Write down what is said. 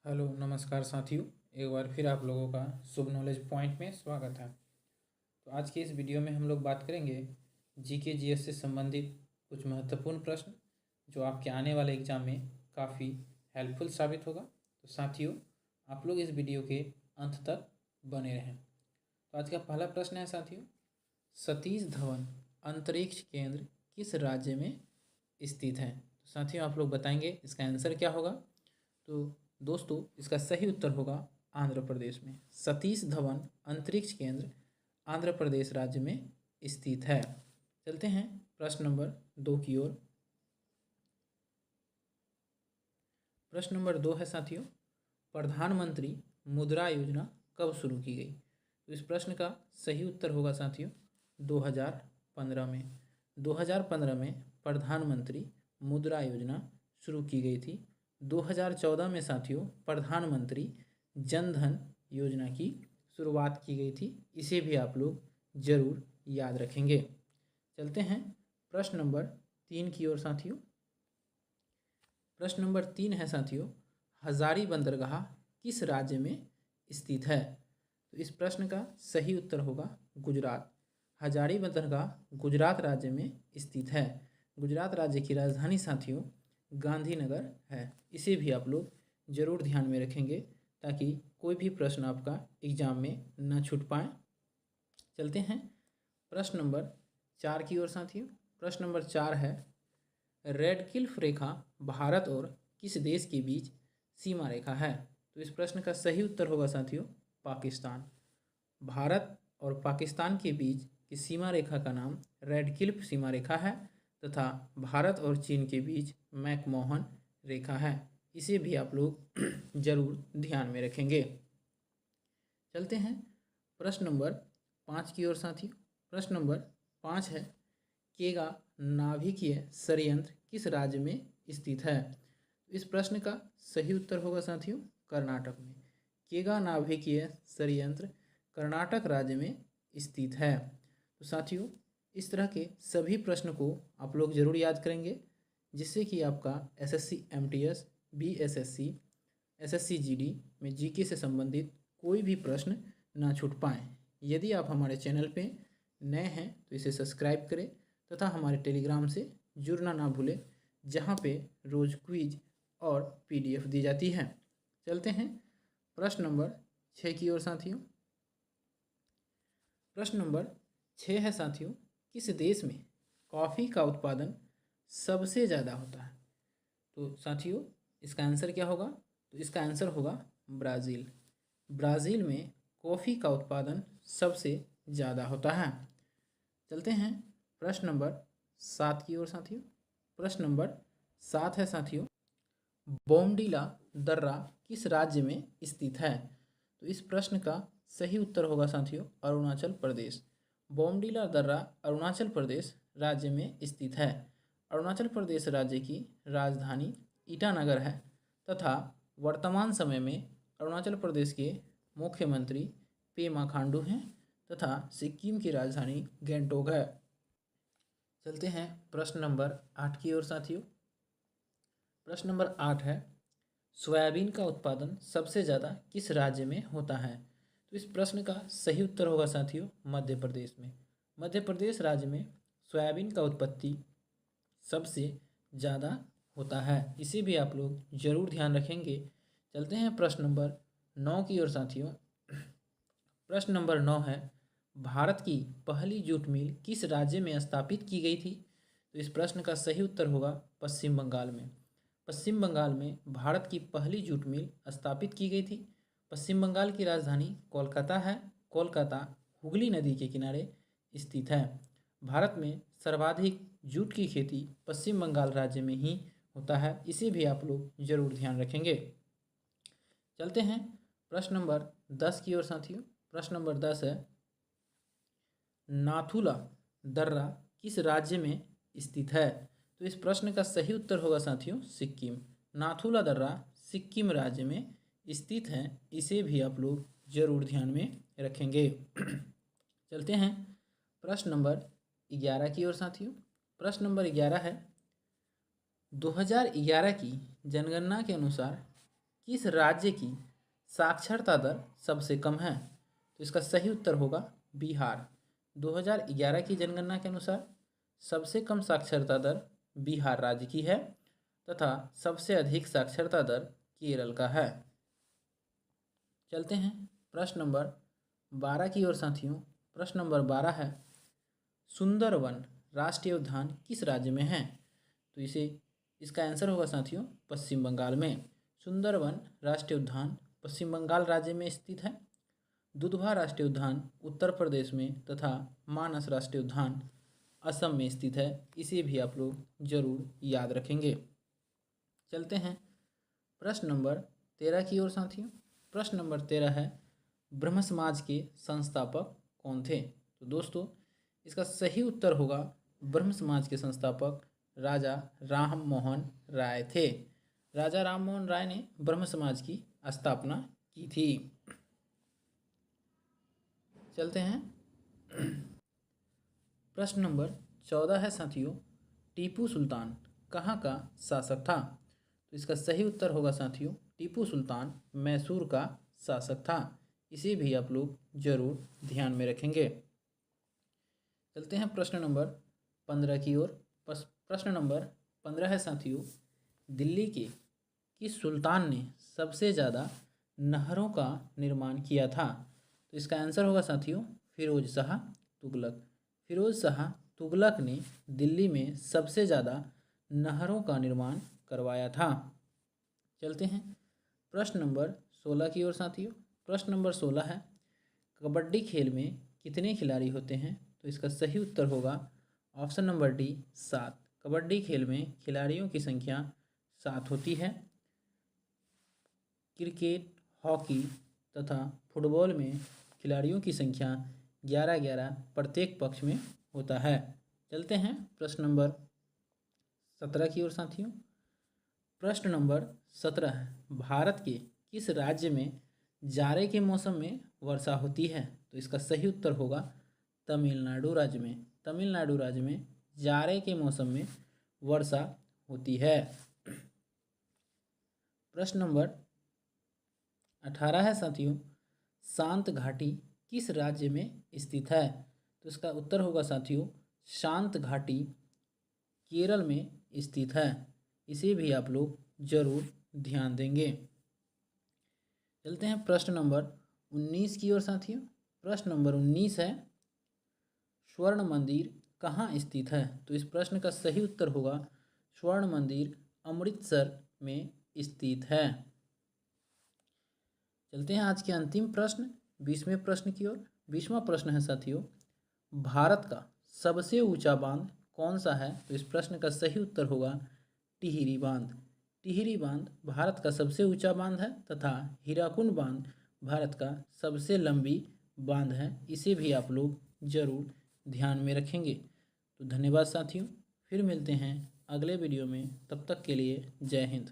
Hello नमस्कार साथियों। एक बार फिर आप लोगों का शुभ नॉलेज पॉइंट में स्वागत है। तो आज की इस वीडियो में हम लोग बात करेंगे जीके जीएस से संबंधित कुछ महत्वपूर्ण प्रश्न जो आपके आने वाले एग्जाम में काफ़ी हेल्पफुल साबित होगा। तो साथियों, आप लोग इस वीडियो के अंत तक बने रहें। तो आज का पहला प्रश्न है साथियों, सतीश धवन अंतरिक्ष केंद्र किस राज्य में स्थित है? तो साथियों, आप लोग बताएंगे इसका आंसर क्या होगा। तो दोस्तों, इसका सही उत्तर होगा आंध्र प्रदेश में। सतीश धवन अंतरिक्ष केंद्र आंध्र प्रदेश राज्य में स्थित है। चलते हैं प्रश्न नंबर 2 की ओर। प्रश्न नंबर 2 है साथियों, प्रधानमंत्री मुद्रा योजना कब शुरू की गई? तो इस प्रश्न का सही उत्तर होगा साथियों 2015 में। 2015 में प्रधानमंत्री मुद्रा योजना शुरू की गई थी। 2014 में साथियों प्रधानमंत्री जन धन योजना की शुरुआत की गई थी। इसे भी आप लोग जरूर याद रखेंगे। चलते हैं प्रश्न नंबर 3 की ओर साथियों। प्रश्न नंबर 3 है साथियों, हजारी बंदरगाह किस राज्य में स्थित है? तो इस प्रश्न का सही उत्तर होगा गुजरात। हजारी बंदरगाह गुजरात राज्य में स्थित है। गुजरात राज्य की राजधानी साथियों गांधीनगर है। इसे भी आप लोग जरूर ध्यान में रखेंगे ताकि कोई भी प्रश्न आपका एग्जाम में न छूट पाए। चलते हैं प्रश्न नंबर 4 की ओर साथियों। प्रश्न नंबर 4 है, रेड क्लिफ रेखा भारत और किस देश के बीच सीमा रेखा है? तो इस प्रश्न का सही उत्तर होगा साथियों पाकिस्तान। भारत और पाकिस्तान के बीच की सीमा रेखा का नाम रेड क्लिफ सीमा रेखा है तथा भारत और चीन के बीच मैकमोहन रेखा है। इसे भी आप लोग जरूर ध्यान में रखेंगे। चलते हैं प्रश्न नंबर 5 की ओर साथियों। प्रश्न नंबर 5 है, केगा नाभिकीय षड्यंत्र किस राज्य में स्थित है? इस प्रश्न का सही उत्तर होगा साथियों कर्नाटक में। केगा नाभिकीय षड्यंत्र कर्नाटक राज्य में स्थित है। तो साथियों, इस तरह के सभी प्रश्न को आप लोग जरूर याद करेंगे जिससे कि आपका SSC MTS, BSSC, SSC GD में जीके से संबंधित कोई भी प्रश्न ना छूट पाए। यदि आप हमारे चैनल पे नए हैं तो इसे सब्सक्राइब करें तथा हमारे टेलीग्राम से जुड़ना ना भूलें, जहाँ पे रोज़ क्विज और पीडीएफ दी जाती है। चलते हैं प्रश्न नंबर 6 की ओर साथियों। प्रश्न नंबर 6 है साथियों, किस देश में कॉफ़ी का उत्पादन सबसे ज़्यादा होता है? तो साथियों, इसका आंसर क्या होगा? तो इसका आंसर होगा ब्राज़ील। ब्राज़ील में कॉफ़ी का उत्पादन सबसे ज़्यादा होता है। चलते हैं प्रश्न नंबर 7 की ओर साथियों। प्रश्न नंबर 7 है साथियों, बोमडीला दर्रा किस राज्य में स्थित है? तो इस प्रश्न का सही उत्तर होगा साथियों अरुणाचल प्रदेश। बोमडीला दर्रा अरुणाचल प्रदेश राज्य में स्थित है। अरुणाचल प्रदेश राज्य की राजधानी ईटानगर है तथा वर्तमान समय में अरुणाचल प्रदेश के मुख्यमंत्री पेमा खांडू हैं तथा सिक्किम की राजधानी गैंगटोक है। चलते हैं प्रश्न नंबर 8 की ओर साथियों। प्रश्न नंबर 8 है, सोयाबीन का उत्पादन सबसे ज़्यादा किस राज्य में होता है? तो इस प्रश्न का सही उत्तर होगा साथियों मध्य प्रदेश में। मध्य प्रदेश राज्य में सोयाबीन का उत्पत्ति सबसे ज़्यादा होता है। इसे भी आप लोग जरूर ध्यान रखेंगे। चलते हैं प्रश्न नंबर 9 की ओर साथियों। प्रश्न नंबर 9 है, भारत की पहली जूट मिल किस राज्य में स्थापित की गई थी? तो इस प्रश्न का सही उत्तर होगा पश्चिम बंगाल में। पश्चिम बंगाल में भारत की पहली जूट मिल स्थापित की गई थी। पश्चिम बंगाल की राजधानी कोलकाता है। कोलकाता हुगली नदी के किनारे स्थित है। भारत में सर्वाधिक जूट की खेती पश्चिम बंगाल राज्य में ही होता है। इसे भी आप लोग जरूर ध्यान रखेंगे। चलते हैं प्रश्न नंबर 10 की ओर साथियों। प्रश्न नंबर 10 है, नाथुला दर्रा किस राज्य में स्थित है? तो इस प्रश्न का सही उत्तर होगा साथियों सिक्किम। नाथुला दर्रा सिक्किम राज्य में स्थित है। इसे भी आप लोग जरूर ध्यान में रखेंगे। चलते हैं प्रश्न नंबर 11 की ओर साथियों। प्रश्न नंबर 11 है, 2011 की जनगणना के अनुसार किस राज्य की साक्षरता दर सबसे कम है? तो इसका सही उत्तर होगा बिहार। 2011 की जनगणना के अनुसार सबसे कम साक्षरता दर बिहार राज्य की है तथा सबसे अधिक साक्षरता दर केरल का है। चलते हैं प्रश्न नंबर 12 की ओर साथियों। प्रश्न नंबर 12 है, सुंदरवन राष्ट्रीय उद्यान किस राज्य में है? तो इसका आंसर होगा साथियों पश्चिम बंगाल में। सुंदरवन राष्ट्रीय उद्यान पश्चिम बंगाल राज्य में स्थित है। दुधवा राष्ट्रीय उद्यान उत्तर प्रदेश में तथा मानस राष्ट्रीय उद्यान असम में स्थित है। इसे भी आप लोग जरूर याद रखेंगे। चलते हैं प्रश्न नंबर 13 की ओर साथियों। प्रश्न नंबर 13 है, ब्रह्म समाज के संस्थापक कौन थे? तो दोस्तों इसका सही उत्तर होगा ब्रह्म समाज के संस्थापक राजा राम मोहन राय थे। राजा राम मोहन राय ने ब्रह्म समाज की स्थापना की थी। चलते हैं प्रश्न नंबर 14 है साथियों, टीपू सुल्तान कहाँ का शासक था? तो इसका सही उत्तर होगा साथियों टीपू सुल्तान मैसूर का शासक था। इसे भी आप लोग जरूर ध्यान में रखेंगे। चलते हैं प्रश्न नंबर 15 की ओर। प्रश्न नंबर 15 है साथियों, दिल्ली के किस सुल्तान ने सबसे ज़्यादा नहरों का निर्माण किया था? तो इसका आंसर होगा साथियों फिरोज शाह तुगलक। फिरोज शाह तुगलक ने दिल्ली में सबसे ज़्यादा नहरों का निर्माण करवाया था। चलते हैं प्रश्न नंबर 16 की ओर साथियों। प्रश्न नंबर 16 है, कबड्डी खेल में कितने खिलाड़ी होते हैं? तो इसका सही उत्तर होगा ऑप्शन नंबर डी 7। कबड्डी खेल में खिलाड़ियों की संख्या 7 होती है। क्रिकेट, हॉकी तथा फुटबॉल में खिलाड़ियों की संख्या 11-11 प्रत्येक पक्ष में होता है। चलते हैं प्रश्न नंबर 17 की ओर साथियों। प्रश्न नंबर 17 है, भारत के किस राज्य में जाड़े के मौसम में वर्षा होती है? तो इसका सही उत्तर होगा तमिलनाडु राज्य में। तमिलनाडु राज्य में जाड़े के मौसम में वर्षा होती है। प्रश्न नंबर 18 है साथियों, शांत घाटी किस राज्य में स्थित है? तो इसका उत्तर होगा साथियों शांत घाटी केरल में स्थित है। इसे भी आप लोग जरूर ध्यान देंगे। चलते हैं प्रश्न नंबर 19 की ओर साथियों। प्रश्न नंबर 19 है, स्वर्ण मंदिर कहाँ स्थित है? तो इस प्रश्न का सही उत्तर होगा स्वर्ण मंदिर अमृतसर में स्थित है। चलते हैं आज के अंतिम प्रश्न 20वें प्रश्न की ओर। 20वां प्रश्न है साथियों, भारत का सबसे ऊंचा बांध कौन सा है? तो इस प्रश्न का सही उत्तर होगा टिहरी बांध। टिहरी बांध भारत का सबसे ऊंचा बांध है तथा हीराकुंड बांध भारत का सबसे लंबी बांध है। इसे भी आप लोग जरूर ध्यान में रखेंगे। तो धन्यवाद साथियों, फिर मिलते हैं अगले वीडियो में। तब तक के लिए जय हिंद।